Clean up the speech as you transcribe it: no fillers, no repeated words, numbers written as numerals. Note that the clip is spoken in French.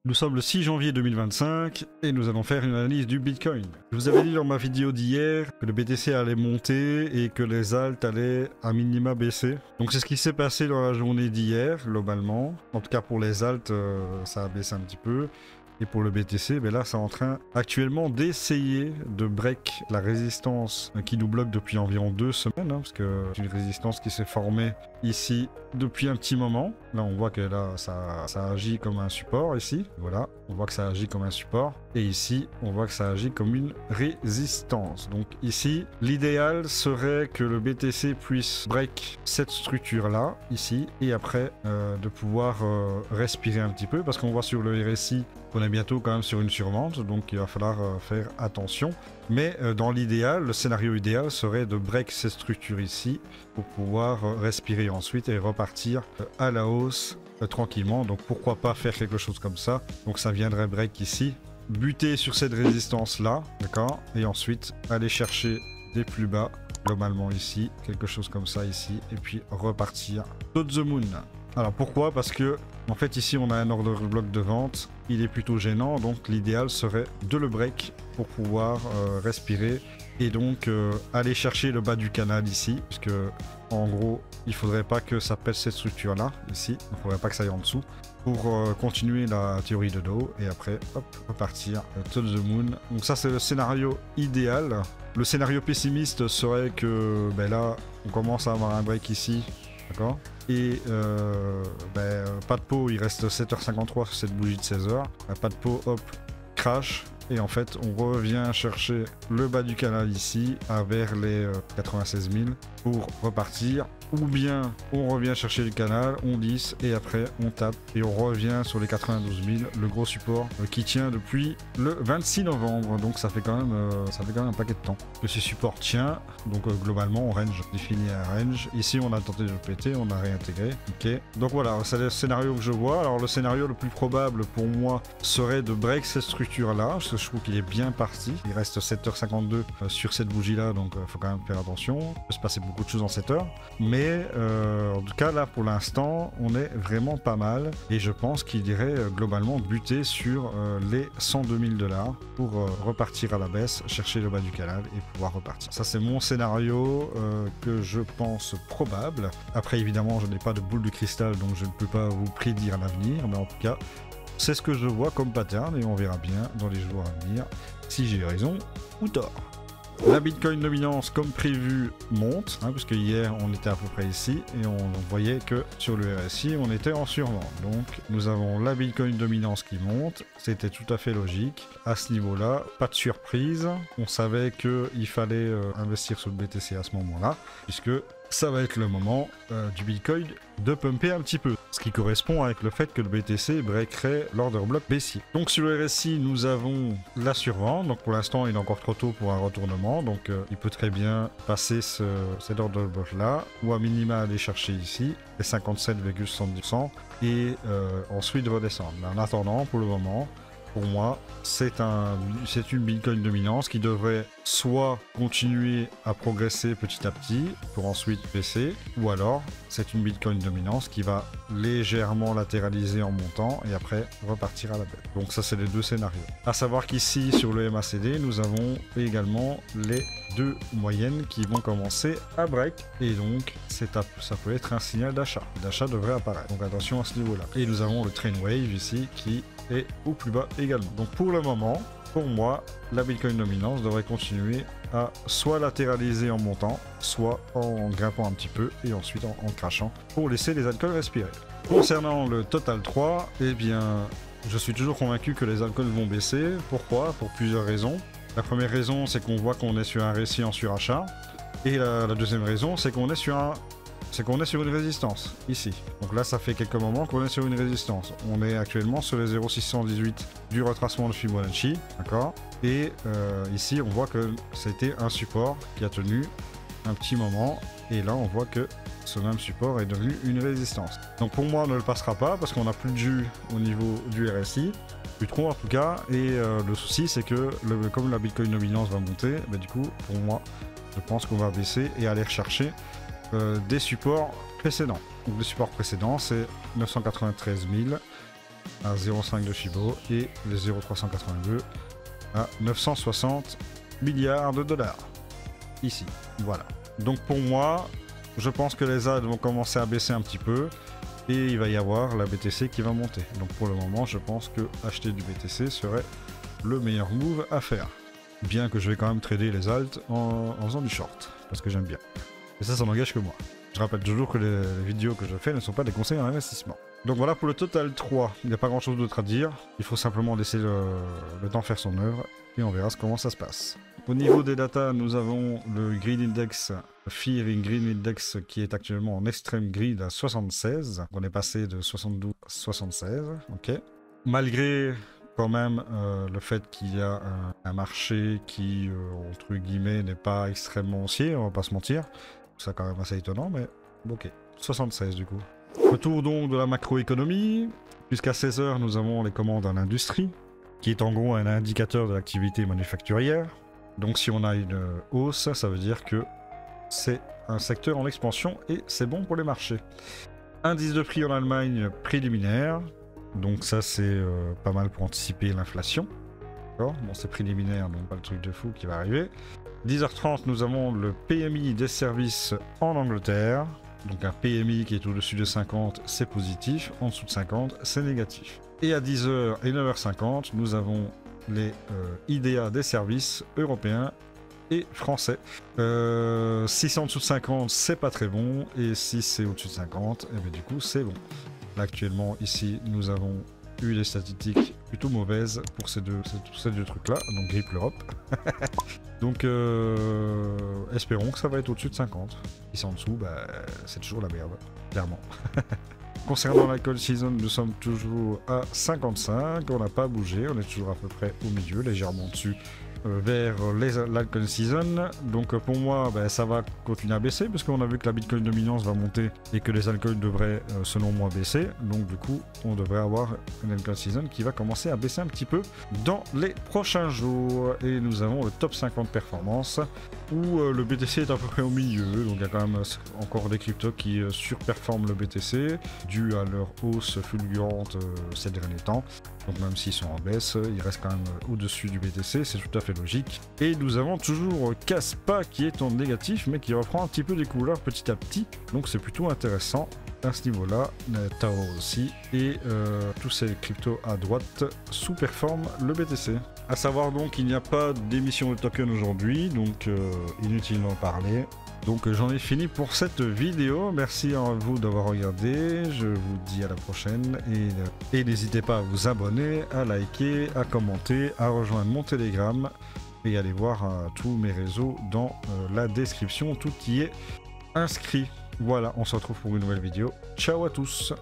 Nous sommes le 6 janvier 2025 et nous allons faire une analyse du Bitcoin. Je vous avais dit dans ma vidéo d'hier que le BTC allait monter et que les alts allaient à minima baisser. Donc c'est ce qui s'est passé dans la journée d'hier globalement. En tout cas pour les alts, ça a baissé un petit peu. Et pour le BTC, ben là, c'est en train actuellement d'essayer de break la résistance qui nous bloque depuis environ 2 semaines, hein, parce que c'est une résistance qui s'est formée ici depuis un petit moment. Là, on voit que là, ça agit comme un support ici. Voilà, on voit que ça agit comme un support. Et ici, on voit que ça agit comme une résistance. Donc ici, l'idéal serait que le BTC puisse break cette structure-là, ici, et après de pouvoir respirer un petit peu, parce qu'on voit sur le RSI qu'on est bientôt quand même sur une survente, donc il va falloir faire attention. Mais dans l'idéal, le scénario idéal serait de break cette structure ici pour pouvoir respirer ensuite et repartir à la hausse tranquillement. Donc pourquoi pas faire quelque chose comme ça. Donc ça viendrait break ici, buter sur cette résistance là, d'accord, et ensuite aller chercher des plus bas globalement ici, quelque chose comme ça ici, et puis repartir to the moon. Alors pourquoi? Parce que en fait ici on a un order block de vente, il est plutôt gênant, donc l'idéal serait de le break pour pouvoir respirer et donc aller chercher le bas du canal ici, puisque en gros il faudrait pas que ça pèse cette structure là, ici, il faudrait pas que ça aille en dessous, pour continuer la théorie de Dow et après hop, repartir to the moon. Donc ça c'est le scénario idéal. Le scénario pessimiste serait que ben là on commence à avoir un break ici, d'accord, et pas de pot, il reste 7h53 sur cette bougie de 16h, pas de pot, hop, crash, et en fait on revient chercher le bas du canal ici à vers les 96 000 pour repartir, ou bien on revient chercher le canal, on lisse et après on tape et on revient sur les 92 000, le gros support qui tient depuis le 26 novembre, donc ça fait quand même un paquet de temps que ce support tient. Donc globalement on range, définit un range, ici on a tenté de le péter, on a réintégré, ok, donc voilà, c'est le scénario que je vois. Alors le scénario le plus probable pour moi serait de break cette structure là, parce que je trouve qu'il est bien parti, il reste 7h52 sur cette bougie là, donc faut quand même faire attention, il peut se passer beaucoup de choses en 7 heures, mais en tout cas là pour l'instant on est vraiment pas mal et je pense qu'il irait globalement buter sur les 102 000 $ pour repartir à la baisse, chercher le bas du canal et pouvoir repartir. Ça c'est mon scénario que je pense probable. Après évidemment je n'ai pas de boule de cristal, donc je ne peux pas vous prédire l'avenir, mais en tout cas c'est ce que je vois comme pattern et on verra bien dans les jours à venir si j'ai raison ou tort. La Bitcoin dominance comme prévu monte, hein, puisque hier on était à peu près ici et on voyait que sur le RSI on était en survente. Donc nous avons la Bitcoin dominance qui monte, c'était tout à fait logique. À ce niveau-là, pas de surprise, on savait qu'il fallait investir sur le BTC à ce moment-là, puisque ça va être le moment du Bitcoin de pumper un petit peu. Ce qui correspond avec le fait que le BTC breakerait l'order block baissier. Donc sur le RSI, nous avons la survente. Donc pour l'instant, il est encore trop tôt pour un retournement. Donc il peut très bien passer cet order block là, ou à minima aller chercher ici, les 57,70% et ensuite redescendre. Mais en attendant, pour le moment, pour moi, c'est une Bitcoin dominance qui devrait soit continuer à progresser petit à petit pour ensuite baisser, ou alors c'est une Bitcoin dominance qui va légèrement latéraliser en montant et après repartir à la baisse. Donc ça c'est les deux scénarios. À savoir qu'ici sur le MACD, nous avons également les deux moyennes qui vont commencer à break et donc ça peut être un signal d'achat. L'achat devrait apparaître. Donc attention à ce niveau-là. Et nous avons le train wave ici qui est au plus bas également. Donc pour le moment, pour moi, la Bitcoin dominance devrait continuer à soit latéraliser en montant, soit en grimpant un petit peu et ensuite en crachant pour laisser les alcools respirer. Concernant le Total 3, eh bien, je suis toujours convaincu que les alcools vont baisser. Pourquoi? Pour plusieurs raisons. La première raison, c'est qu'on voit qu'on est sur un récit en surachat. Et la deuxième raison, c'est qu'on est sur une résistance, ici. Donc là, ça fait quelques moments qu'on est sur une résistance. On est actuellement sur les 0,618 du retracement de Fibonacci, d'accord. Et ici, on voit que c'était un support qui a tenu un petit moment. Et là, on voit que ce même support est devenu une résistance. Donc pour moi, on ne le passera pas parce qu'on n'a plus de jus au niveau du RSI. Plus trop en tout cas. Et le souci, c'est que comme la Bitcoin dominance va monter, bah, du coup, pour moi, je pense qu'on va baisser et aller rechercher des supports précédents. Donc le support précédent c'est 993 000 à 0,5 de Shibo et les 0,382 à 960 milliards de dollars. Ici, voilà. Donc pour moi, je pense que les AD vont commencer à baisser un petit peu et il va y avoir la BTC qui va monter. Donc pour le moment, je pense que acheter du BTC serait le meilleur move à faire. Bien que je vais quand même trader les alts en faisant du short, parce que j'aime bien. Et ça n'engage que moi. Je rappelle toujours que les vidéos que je fais ne sont pas des conseils en investissement. Donc voilà pour le total 3, il n'y a pas grand chose d'autre à dire. Il faut simplement laisser le temps faire son œuvre et on verra comment ça se passe. Au niveau des datas, nous avons le Green Index, Fear in Green Index qui est actuellement en extrême grid à 76. On est passé de 72 à 76, ok. Malgré quand même le fait qu'il y a un marché qui, entre guillemets, n'est pas extrêmement haussier, on va pas se mentir. C'est quand même assez étonnant, mais ok. 76 du coup. Retour donc de la macroéconomie. Jusqu'à 16h, nous avons les commandes à l'industrie, qui est en gros un indicateur de l'activité manufacturière. Donc si on a une hausse, ça veut dire que c'est un secteur en expansion et c'est bon pour les marchés. Indice de prix en Allemagne préliminaire. Donc ça c'est pas mal pour anticiper l'inflation. Bon, c'est préliminaire, donc pas le truc de fou qui va arriver. 10h30, nous avons le PMI des services en Angleterre. Donc un PMI qui est au-dessus de 50, c'est positif. En dessous de 50, c'est négatif. Et à 10h et 9h50, nous avons les IDA des services européens et français. Si c'est en dessous de 50, c'est pas très bon. Et si c'est au-dessus de 50, et bien du coup, c'est bon. Là, actuellement, ici, nous avons eu des statistiques plutôt mauvaises pour ces deux trucs-là. Donc, grippe l'Europe. Donc, espérons que ça va être au-dessus de 50. Si c'est en dessous, bah, c'est toujours la merde, clairement. Concernant l'alcool season, nous sommes toujours à 55. On n'a pas bougé, on est toujours à peu près au milieu, légèrement dessus. Vers l'alcool season. Donc pour moi, ça va continuer à baisser parce qu'on a vu que la Bitcoin dominance va monter et que les alcools devraient, selon moi, baisser. Donc du coup, on devrait avoir une alcool season qui va commencer à baisser un petit peu dans les prochains jours. Et nous avons le top 50 performance où le BTC est à peu près au milieu. Donc il y a quand même encore des cryptos qui surperforment le BTC dû à leur hausse fulgurante ces derniers temps. Donc même s'ils sont en baisse, ils restent quand même au-dessus du BTC, c'est tout à fait logique. Et nous avons toujours Kaspa qui est en négatif, mais qui reprend un petit peu des couleurs petit à petit. Donc c'est plutôt intéressant à ce niveau-là. Tao aussi. Et tous ces cryptos à droite sous-performent le BTC. A savoir donc qu'il n'y a pas d'émission de token aujourd'hui, donc inutile d'en parler. Donc j'en ai fini pour cette vidéo, merci à vous d'avoir regardé, je vous dis à la prochaine et n'hésitez pas à vous abonner, à liker, à commenter, à rejoindre mon Telegram et allez voir tous mes réseaux dans la description, tout y est inscrit. Voilà, on se retrouve pour une nouvelle vidéo, ciao à tous.